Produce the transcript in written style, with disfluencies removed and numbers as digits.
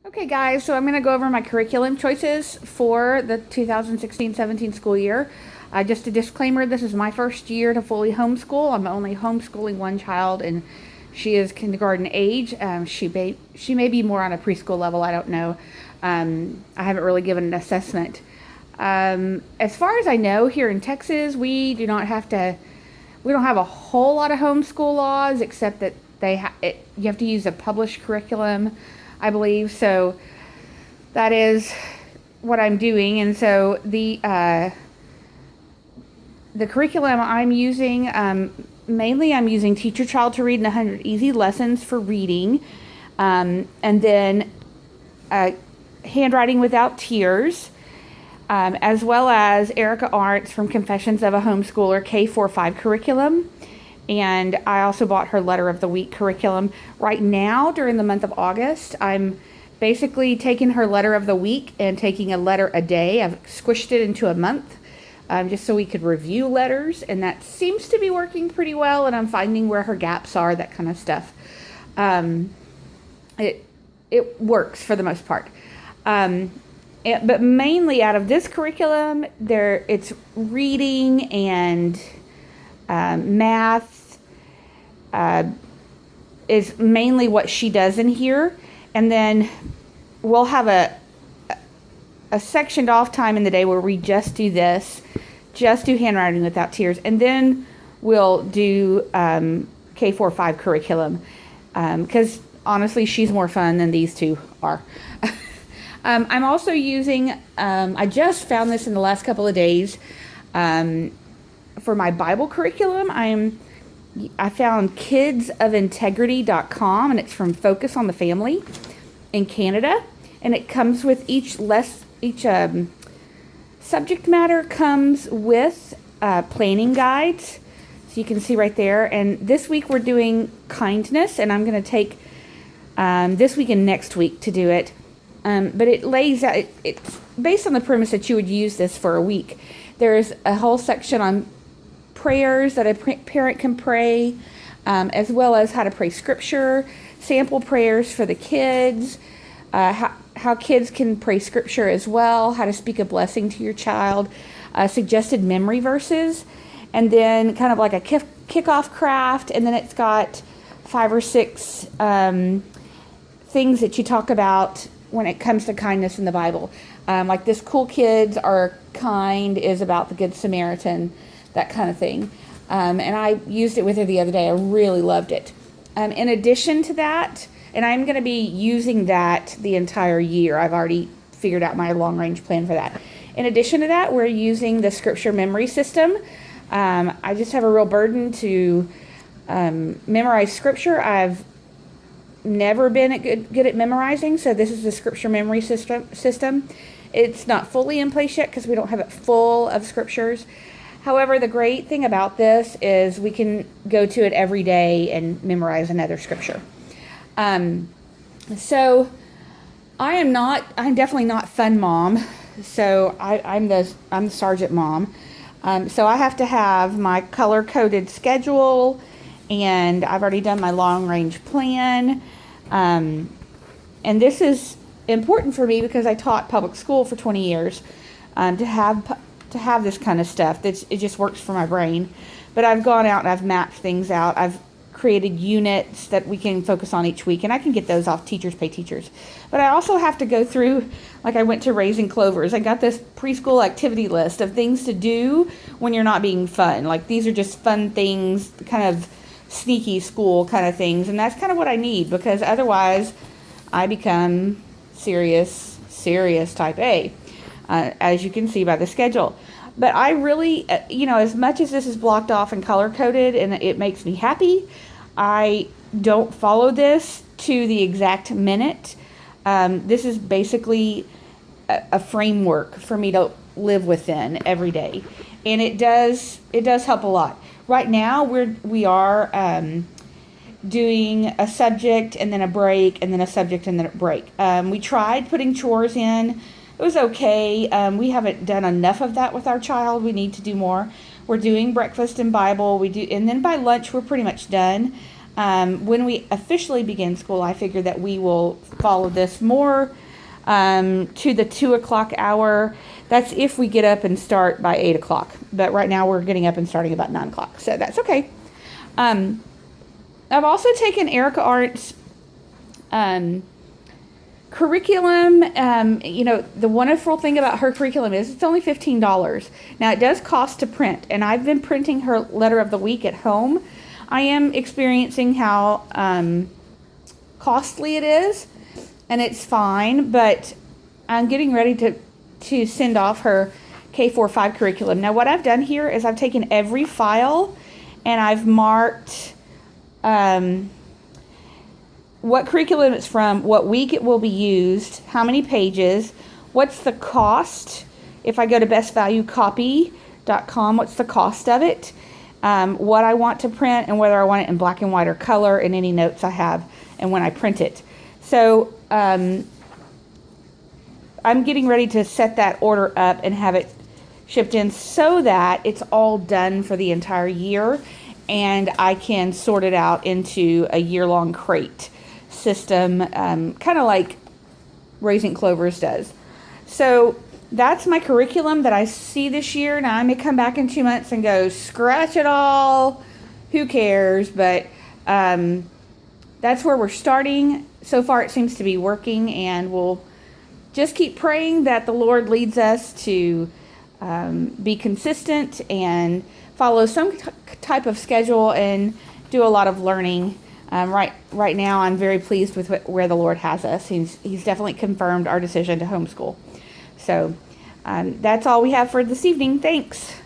Okay, guys, so I'm going to go over my curriculum choices for the 2016-17 school year. Just a disclaimer, this is my first year to fully homeschool. I'm only homeschooling one child, and she is kindergarten age. She may be more on a preschool level, I don't know. I haven't really given an assessment. As far as I know, here in Texas, we don't have a whole lot of homeschool laws, except that you have to use a published curriculum, I believe. So that is what I'm doing. And so the curriculum I'm using, mainly I'm using Teach Your Child to Read in 100 Easy Lessons for reading, and then Handwriting Without Tears, as well as Erica Arndt's from Confessions of a Homeschooler K-4-5 curriculum. And I also bought her Letter of the Week curriculum. Right now, during the month of August, I'm basically taking her Letter of the Week and taking a letter a day. I've squished it into a month, just so we could review letters, and that seems to be working pretty well, and I'm finding where her gaps are, that kind of stuff. It works for the most part. But mainly out of this curriculum, it's reading and math is mainly what she does in here, and then we'll have a sectioned off time in the day where we just do Handwriting Without Tears, and then we'll do K-4-5 curriculum, because honestly, she's more fun than these two are. I'm also using, I just found this in the last couple of days, for my Bible curriculum. I found kidsofintegrity.com, and it's from Focus on the Family in Canada, and it comes with each subject matter comes with planning guides, so you can see right there. And this week we're doing kindness, and I'm going to take this week and next week to do it. But it lays out, it's based on the premise that you would use this for a week. There's a whole section on prayers that a parent can pray, as well as how to pray scripture, sample prayers for the kids, how kids can pray scripture as well, how to speak a blessing to your child, suggested memory verses, and then kind of like a kickoff craft, and then it's got 5 or 6 things that you talk about when it comes to kindness in the Bible. Like this Cool Kids Are Kind is about the Good Samaritan, that kind of thing. And I used it with her the other day. I really loved it. In addition to that, and I'm going to be using that the entire year. I've already figured out my long-range plan for that. In addition to that, we're using the scripture memory system. I just have a real burden to memorize scripture. I've never been good at memorizing, so this is the scripture memory system. It's not fully in place yet because we don't have it full of scriptures. However, the great thing about this is we can go to it every day and memorize another scripture. So I'm definitely not fun mom. So I'm the sergeant mom. So I have to have my color-coded schedule, and I've already done my long-range plan. And this is important for me because I taught public school for 20 years, to have this kind of stuff. It just works for my brain. But I've gone out and I've mapped things out. I've created units that we can focus on each week, and I can get those off Teachers Pay Teachers. But I also have to go through, like I went to Raising Clovers. I got this preschool activity list of things to do when you're not being fun. Like these are just fun things, kind of sneaky school kind of things, and that's kind of what I need, because otherwise I become serious type A, as you can see by the schedule. But I really, as much as this is blocked off and color-coded and it makes me happy, I don't follow this to the exact minute. This is basically a framework for me to live within every day, and it does help a lot. Right now we are doing a subject and then a break and then a subject and then a break. We tried putting chores in. It was okay. We haven't done enough of that with our child. We need to do more. We're doing breakfast and Bible. And then by lunch we're pretty much done. When we officially begin school, I figure that we will follow this more to the 2 o'clock hour. That's if we get up and start by 8 o'clock. But right now we're getting up and starting about 9 o'clock. So that's okay. I've also taken Erica Arndt's curriculum. The wonderful thing about her curriculum is it's only $15. Now it does cost to print, and I've been printing her letter of the week at home. I am experiencing how costly it is, and it's fine, but I'm getting ready to send off her K-4-5 curriculum. Now what I've done here is I've taken every file and I've marked what curriculum it's from, what week it will be used, how many pages, what's the cost. If I go to bestvaluecopy.com, what's the cost of it, what I want to print, and whether I want it in black and white or color, and any notes I have, and when I print it. So I'm getting ready to set that order up and have it shipped in so that it's all done for the entire year, and I can sort it out into a year-long crate system, kind of like Raising Clovers does. So that's my curriculum that I see this year. Now I may come back in 2 months and go, scratch it all, who cares? But that's where we're starting. So far it seems to be working, and we'll just keep praying that the Lord leads us to be consistent and follow some type of schedule and do a lot of learning. Right now, I'm very pleased with where the Lord has us. He's definitely confirmed our decision to homeschool. So that's all we have for this evening. Thanks.